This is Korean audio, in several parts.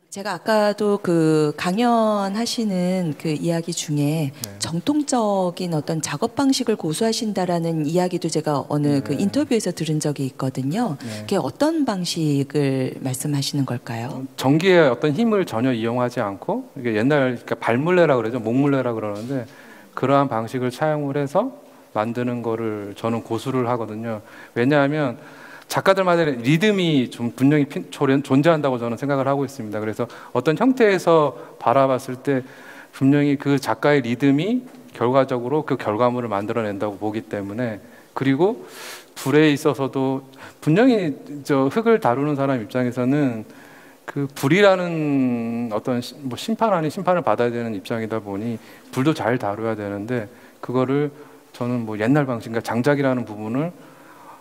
제가 아까도 그 강연하시는 그 이야기 중에 정통적인 어떤 작업 방식을 고수하신다라는 이야기도 제가 어느 그 인터뷰에서 들은 적이 있거든요. 그게 어떤 방식을 말씀하시는 걸까요? 전기의 어떤 힘을 전혀 이용하지 않고, 이게 옛날 그러니까 발물레라 그러죠. 목물레라 그러는데, 그러한 방식을 차용을 해서 만드는 거를 저는 고수를 하거든요. 왜냐하면 작가들만의 리듬이 좀 분명히 존재한다고 저는 생각을 하고 있습니다. 그래서 어떤 형태에서 바라봤을 때 분명히 그 작가의 리듬이 결과적으로 그 결과물을 만들어낸다고 보기 때문에, 그리고 불에 있어서도 분명히 저 흙을 다루는 사람 입장에서는 그 불이라는 어떤 뭐 심판 아닌 심판을 받아야 되는 입장이다 보니 불도 잘 다뤄야 되는데, 그거를 저는 뭐 옛날 방식, 그러니까 장작이라는 부분을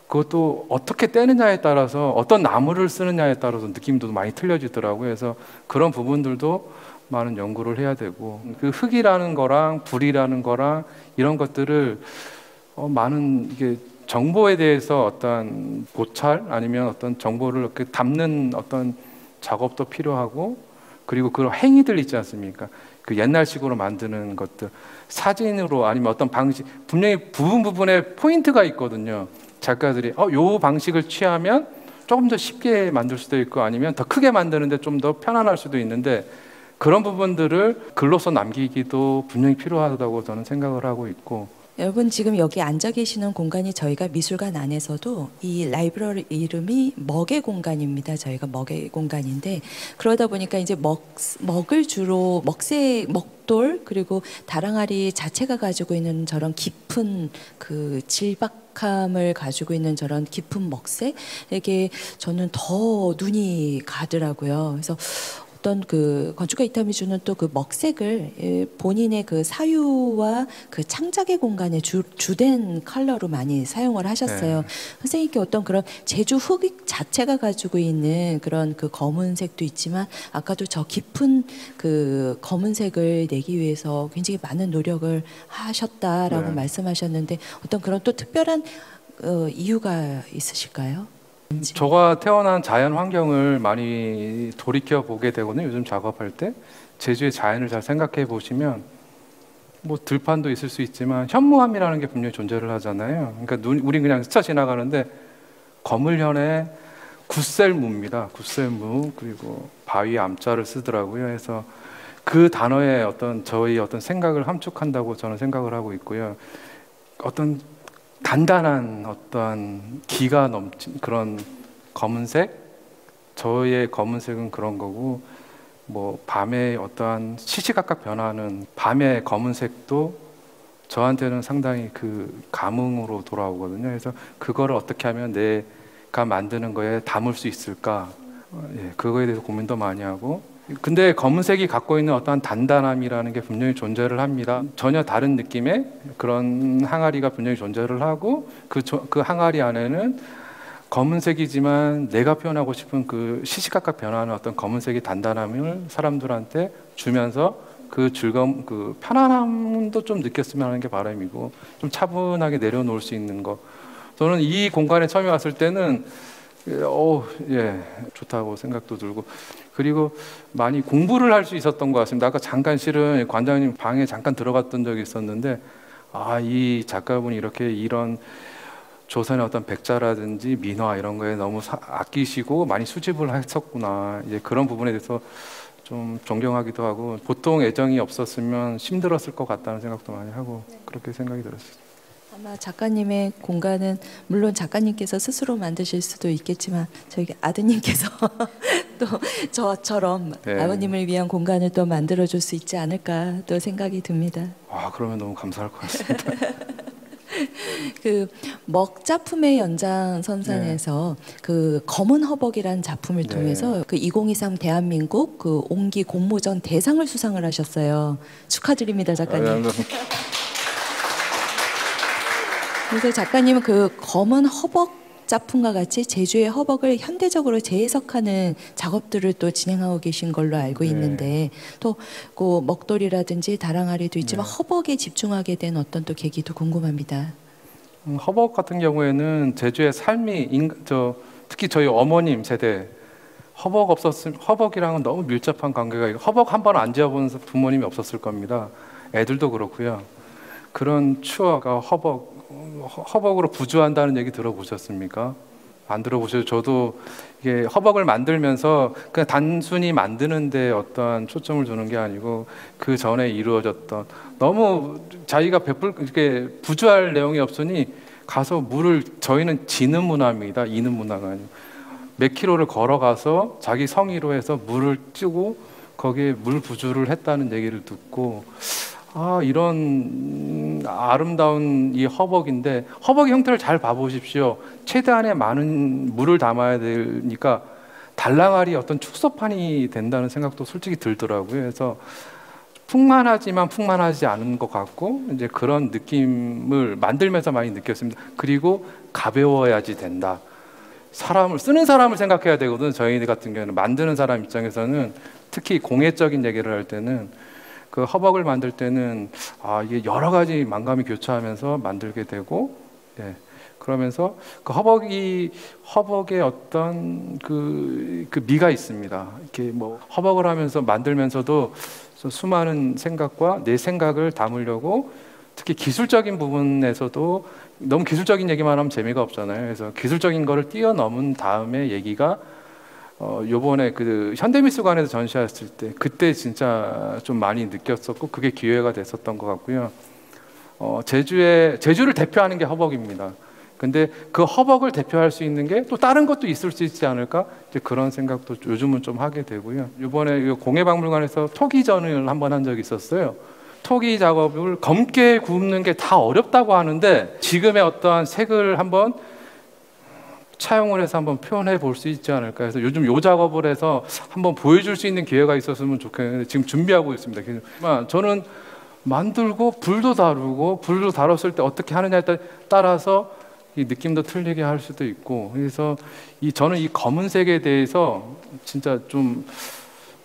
그것도 어떻게 떼느냐에 따라서, 어떤 나무를 쓰느냐에 따라서 느낌도 많이 틀려지더라고요. 그래서 그런 부분들도 많은 연구를 해야 되고, 그 흙이라는 거랑 불이라는 거랑 이런 것들을 많은 이게 정보에 대해서 어떤 고찰 아니면 어떤 정보를 이렇게 담는 어떤 작업도 필요하고, 그리고 그런 행위들 있지 않습니까? 그 옛날식으로 만드는 것들, 사진으로 아니면 어떤 방식, 분명히 부분에 포인트가 있거든요. 작가들이 요 방식을 취하면 조금 더 쉽게 만들 수도 있고, 아니면 더 크게 만드는데 좀 더 편안할 수도 있는데, 그런 부분들을 글로써 남기기도 분명히 필요하다고 저는 생각을 하고 있고. 여러분 지금 여기 앉아 계시는 공간이 저희가 미술관 안에서도 이 라이브러리 이름이 먹의 공간입니다. 저희가 먹의 공간인데, 그러다 보니까 이제 먹을 주로 먹돌 그리고 다랑아리 자체가 가지고 있는 저런 깊은 그 질박함을 가지고 있는 저런 깊은 먹색에게 저는 더 눈이 가더라고요. 그래서 어떤 그 건축가 이타미 주는 또 그 먹색을 본인의 그 사유와 그 창작의 공간의 주된 컬러로 많이 사용을 하셨어요. 선생님께 어떤 그런 제주 흙 자체가 가지고 있는 그런 그 검은색도 있지만, 아까도 저 깊은 그 검은색을 내기 위해서 굉장히 많은 노력을 하셨다라고 말씀하셨는데, 어떤 그런 또 특별한 이유가 있으실까요? 저가 태어난 자연 환경을 많이 돌이켜 보게 되거든요. 요즘 작업할 때 제주의 자연을 잘 생각해 보시면, 뭐 들판도 있을 수 있지만 현무암이라는 게 분명히 존재를 하잖아요. 그러니까 우린 그냥 스쳐 지나가는데, 거물현의 굿셀무입니다. 굿셀무. 그리고 바위 암자를 쓰더라고요. 그래서 그 단어에 어떤 저희 어떤 생각을 함축한다고 저는 생각을 하고 있고요. 어떤 단단한 어떤 기가 넘친 그런 검은색, 저의 검은색은 그런 거고, 뭐 밤에 어떠한 시시각각 변하는 밤의 검은색도 저한테는 상당히 그 감흥으로 돌아오거든요. 그래서 그거를 어떻게 하면 내가 만드는 거에 담을 수 있을까, 그거에 대해서 고민도 많이 하고. 근데 검은색이 갖고 있는 어떠한 단단함이라는 게 분명히 존재를 합니다. 전혀 다른 느낌의 그런 항아리가 분명히 존재를 하고, 그 항아리 안에는 검은색이지만 내가 표현하고 싶은 그 시시각각 변하는 어떤 검은색의 단단함을 사람들한테 주면서 그 즐거움, 그 편안함도 좀 느꼈으면 하는 게 바람이고, 좀 차분하게 내려놓을 수 있는 거. 저는 이 공간에 처음에 왔을 때는 좋다고 생각도 들고, 그리고 많이 공부를 할 수 있었던 것 같습니다. 아까 잠깐 실은 관장님 방에 잠깐 들어갔던 적이 있었는데, 이 작가분이 이렇게 이런 조선의 어떤 백자라든지 민화 이런 거에 너무 아끼시고 많이 수집을 했었구나. 이제 그런 부분에 대해서 좀 존경하기도 하고, 보통 애정이 없었으면 힘들었을 것 같다는 생각도 많이 하고, 그렇게 생각이 들었어요. 아마 작가님의 공간은 물론 작가님께서 스스로 만드실 수도 있겠지만, 저희 아드님께서 또 저처럼 아버님을 위한 공간을 또 만들어줄 수 있지 않을까 또 생각이 듭니다. 그러면 너무 감사할 것 같습니다. 그 먹작품의 연장선상에서 그 검은 허벅이라는 작품을 통해서 그 2023 대한민국 그 옹기 공모전 대상을 수상을 하셨어요. 축하드립니다, 작가님. 그래서 작가님은 그 검은 허벅 작품과 같이 제주의 허벅을 현대적으로 재해석하는 작업들을 또 진행하고 계신 걸로 알고 있는데, 또 그 먹돌이라든지 다랑아리도 있지만 허벅에 집중하게 된 어떤 또 계기도 궁금합니다. 허벅 같은 경우에는 제주의 삶이 특히 저희 어머님 세대, 허벅이랑은 너무 밀접한 관계가 있고 허벅 한 번 안 지어본 부모님이 없었을 겁니다. 애들도 그렇고요. 그런 추억과 허벅으로 부주한다는 얘기 들어보셨습니까? 안 들어보셔도 저도 이게 허벅을 만들면서 그냥 단순히 만드는데 어떠한 초점을 두는 게 아니고 그 전에 이루어졌던 너무 자기가 이렇게 부주할 내용이 없으니 가서 물을 저희는 지는 문화입니다. 이는 문화가 아니고 몇 킬로를 걸어가서 자기 성의로 해서 물을 찌고 거기에 물 부주를 했다는 얘기를 듣고 이런 아름다운 이 허벅인데 허벅의 형태를 잘 봐보십시오. 최대한의 많은 물을 담아야 되니까 달랑아리 어떤 축소판이 된다는 생각도 솔직히 들더라고요. 그래서 풍만하지만 풍만하지 않은 것 같고 이제 그런 느낌을 만들면서 많이 느꼈습니다. 그리고 가벼워야지 된다. 쓰는 사람을 생각해야 되거든. 저희 같은 경우는 만드는 사람 입장에서는 특히 공예적인 얘기를 할 때는 그 허벅을 만들 때는 이게 여러 가지 만감이 교차하면서 만들게 되고, 그러면서 그 허벅의 어떤 그 미가 있습니다. 이렇게 뭐 허벅을 하면서 만들면서도 수많은 생각과 내 생각을 담으려고 특히 기술적인 부분에서도 너무 기술적인 얘기만 하면 재미가 없잖아요. 그래서 기술적인 거를 뛰어넘은 다음에 얘기가 요번에 그 현대미술관에서 전시했을 때 그때 진짜 좀 많이 느꼈었고 그게 기회가 됐었던 것 같고요. 제주를 대표하는 게 허벅입니다. 근데 그 허벅을 대표할 수 있는 게 또 다른 것도 있을 수 있지 않을까? 이제 그런 생각도 요즘은 좀 하게 되고요. 이번에 공예박물관에서 토기전을 한번 한 적이 있었어요. 토기 작업을 검게 굽는 게 다 어렵다고 하는데 지금의 어떠한 색을 한번 차용을 해서 한번 표현해 볼 수 있지 않을까 해서 요즘 요 작업을 해서 한번 보여줄 수 있는 기회가 있었으면 좋겠는데 지금 준비하고 있습니다. 저는 만들고 불도 다뤘을 때 어떻게 하느냐에 따라서 이 느낌도 틀리게 할 수도 있고 그래서 저는 이 검은색에 대해서 진짜 좀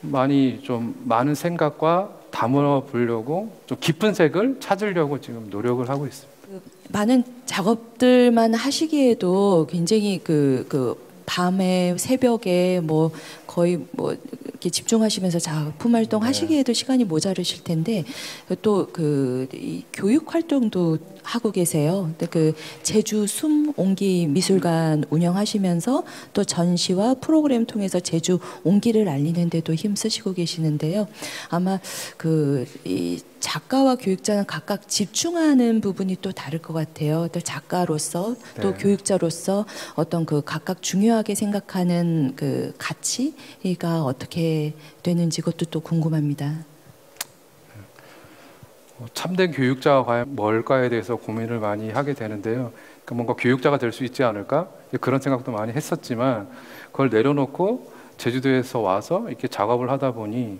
많은 생각과 담아 보려고 좀 깊은 색을 찾으려고 지금 노력을 하고 있습니다. 많은 작업들만 하시기에도 굉장히 그 밤에 새벽에 뭐 거의 뭐 이렇게 집중하시면서 작품 활동 하시기에도 시간이 모자르실 텐데 또 이 교육 활동도 하고 계세요. 그 제주 숨 온기 미술관 운영하시면서 또 전시와 프로그램 통해서 제주 온기를 알리는 데도 힘쓰시고 계시는데요. 아마 이 작가와 교육자는 각각 집중하는 부분이 또 다를 것 같아요. 또 작가로서 또 교육자로서 어떤 그 각각 중요하게 생각하는 그 가치가 어떻게 되는지 그것도 또 궁금합니다. 참된 교육자가 과연 뭘까에 대해서 고민을 많이 하게 되는데요. 그러니까 뭔가 교육자가 될 수 있지 않을까? 그런 생각도 많이 했었지만 그걸 내려놓고 제주도에서 와서 이렇게 작업을 하다 보니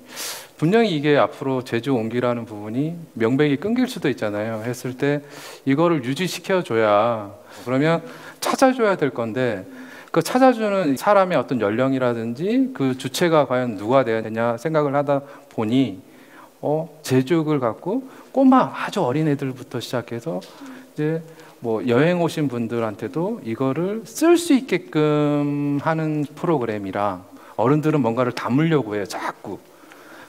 분명히 이게 앞으로 제주 온기라는 부분이 명백히 끊길 수도 있잖아요. 했을 때 이거를 유지시켜줘야 그러면 찾아줘야 될 건데 그 찾아주는 사람의 어떤 연령이라든지 그 주체가 과연 누가 돼야 되냐 생각을 하다 보니 제주를 갖고 꼬마 아주 어린 애들부터 시작해서 이제 뭐 여행 오신 분들한테도 이거를 쓸 수 있게끔 하는 프로그램이라 어른들은 뭔가를 담으려고 해요. 자꾸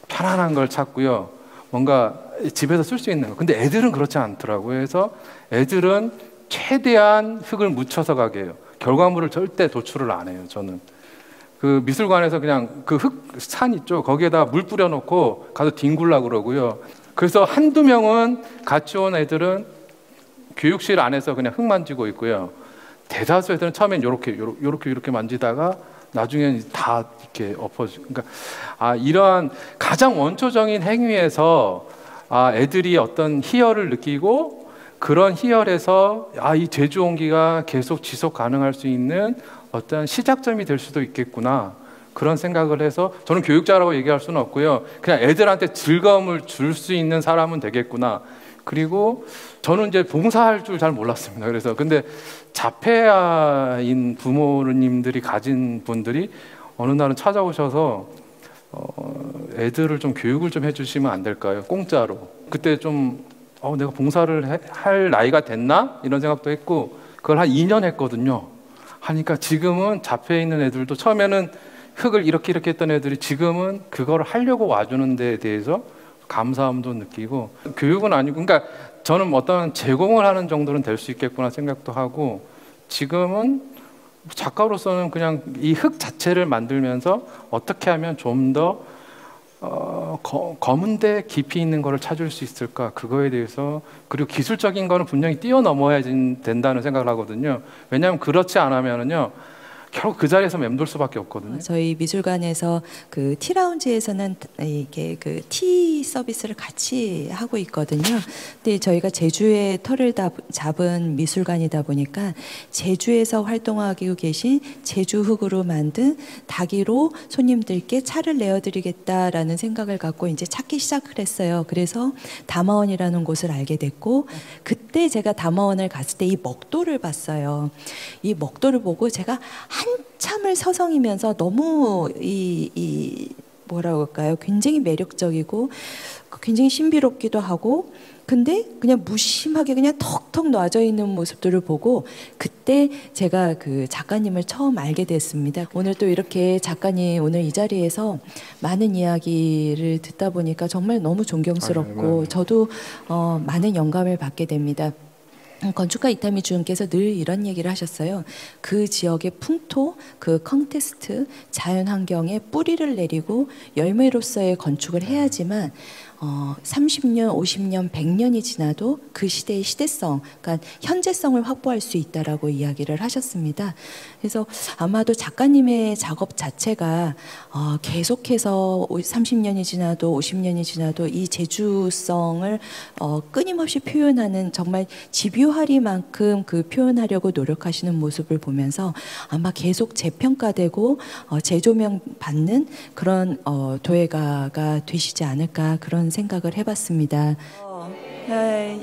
편안한 걸 찾고요. 뭔가 집에서 쓸 수 있는 거. 근데 애들은 그렇지 않더라고요. 그래서 애들은 최대한 흙을 묻혀서 가게 해요. 결과물을 절대 도출을 안 해요. 저는 그 미술관에서 그냥 그 산 있죠. 거기에다 물 뿌려놓고 가서 뒹굴라고 그러고요. 그래서 한두 명은 같이 온 애들은 교육실 안에서 그냥 흙 만지고 있고요. 대다수 애들은 처음엔 요렇게 만지다가 나중에는 다 이렇게 엎어지고. 그러니까 이러한 가장 원초적인 행위에서 애들이 어떤 희열을 느끼고 그런 희열에서 이 제주 온기가 계속 지속 가능할 수 있는 어떤 시작점이 될 수도 있겠구나. 그런 생각을 해서 저는 교육자라고 얘기할 수는 없고요. 그냥 애들한테 즐거움을 줄 수 있는 사람은 되겠구나. 그리고 저는 이제 봉사할 줄 잘 몰랐습니다. 그래서 근데 자폐아인 부모님들이 가진 분들이 어느 날은 찾아오셔서 애들을 좀 교육을 좀 해주시면 안 될까요? 공짜로. 그때 좀 내가 봉사를 할 나이가 됐나? 이런 생각도 했고 그걸 한 2년 했거든요. 하니까 지금은 자폐 있는 애들도 처음에는 흙을 이렇게 했던 애들이 지금은 그걸 하려고 와주는 데에 대해서 감사함도 느끼고, 교육은 아니고, 그러니까 저는 어떤 제공을 하는 정도는 될 수 있겠구나 생각도 하고, 지금은 작가로서는 그냥 이 흙 자체를 만들면서 어떻게 하면 좀 더 검은데 깊이 있는 거를 찾을 수 있을까, 그거에 대해서, 그리고 기술적인 거는 분명히 뛰어넘어야 된다는 생각을 하거든요. 왜냐하면 그렇지 않으면은요 결국 그 자리에서 맴돌 수밖에 없거든요. 저희 미술관에서 그 티라운지에서는 이게 그 티 서비스를 같이 하고 있거든요. 근데 저희가 제주에 터를 잡은 미술관이다 보니까 제주에서 활동하고 계신 제주 흙으로 만든 다기로 손님들께 차를 내어드리겠다라는 생각을 갖고 이제 찾기 시작을 했어요. 그래서 담화원이라는 곳을 알게 됐고, 그때 제가 담화원을 갔을 때 이 먹도를 봤어요. 이 먹도를 보고 제가 한참을 서성이면서 너무 뭐라고 할까요? 굉장히 매력적이고 굉장히 신비롭기도 하고, 근데 그냥 무심하게 그냥 턱턱 놔져 있는 모습들을 보고 그때 제가 그 작가님을 처음 알게 됐습니다. 오늘 또 이렇게 작가님 오늘 이 자리에서 많은 이야기를 듣다 보니까 정말 너무 존경스럽고 저도 많은 영감을 받게 됩니다. 건축가 이타미 주은께서 늘 이런 얘기를 하셨어요. 그 지역의 풍토, 그 컨텍스트, 자연 환경에 뿌리를 내리고 열매로서의 건축을 해야지만 30년, 50년, 100년이 지나도 그 시대의 시대성, 그러니까 현재성을 확보할 수 있다라고 이야기를 하셨습니다. 그래서 아마도 작가님의 작업 자체가 계속해서 30년이 지나도 50년이 지나도 이 제주성을 끊임없이 표현하는, 정말 집요하리만큼 그 표현하려고 노력하시는 모습을 보면서 아마 계속 재평가되고 재조명 받는 그런 도예가가 되시지 않을까, 그런 생각을 해봤습니다.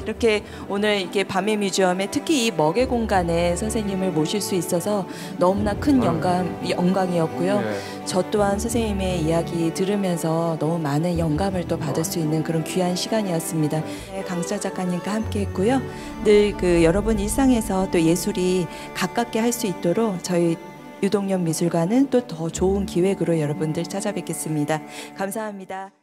이렇게 오늘 이게 밤의 뮤지엄에 특히 이 먹의 공간에 선생님을 모실 수 있어서 너무나 큰 영광이었고요. 저 또한 선생님의 이야기 들으면서 너무 많은 영감을 또 받을 수 있는 그런 귀한 시간이었습니다. 강수자 작가님과 함께했고요. 늘 그 여러분 일상에서 또 예술이 가깝게 할 수 있도록 저희 유동연 미술관은 또 더 좋은 기획으로 여러분들 찾아뵙겠습니다. 감사합니다.